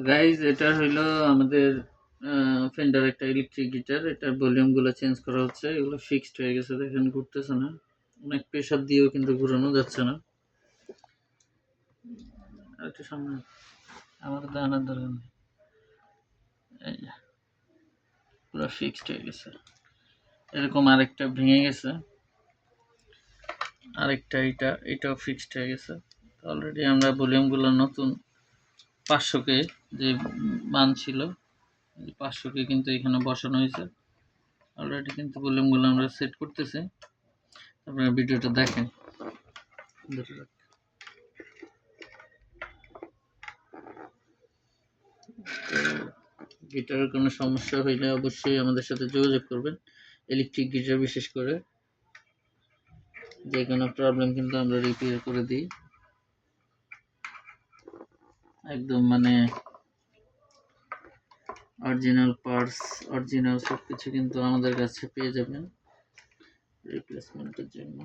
Guys এটা হইলো আমাদের ফেন্ডার একটা ইলেকট্রিক গিটার। এটার ভলিউমগুলো চেঞ্জ করা হচ্ছে, এগুলো ফিক্সড হয়ে গেছে, দেখেন ঘুরতেছে না। অনেক প্রেশার দিয়েও কিন্তু ঘুরানো যাচ্ছে না। একটু সামনে আমাকে দাঁড়ানোর দরকার নেই, এই যে পুরো ফিক্সড হয়ে গেছে। এরকম আরেকটা ভেঙে গেছে, আরেকটা এটাও ফিক্সড হয়ে গেছে। অলরেডি আমরা ভলিউমগুলো নতুন 500K যে মান ছিল 500K কিন্তু এখানে বসানো হয়েছে অলরেডি, কিন্তু ভলিউমগুলো আমরা সেট করতেছি, আপনারা ভিডিওটা দেখেন। তো গিটারের কোনো সমস্যা হইলে অবশ্যই আমাদের সাথে যোগাযোগ করবেন। ইলেকট্রিক গিটার বিশেষ করে যে কোনো প্রবলেম কিন্তু আমরা রিপেয়ার করে দিই একদম, মানে অরিজিনাল পার্টস, অরিজিনাল সব কিছু কিন্তু আমাদের কাছে পেয়ে যাবেন রিপ্লেসমেন্টের জন্য।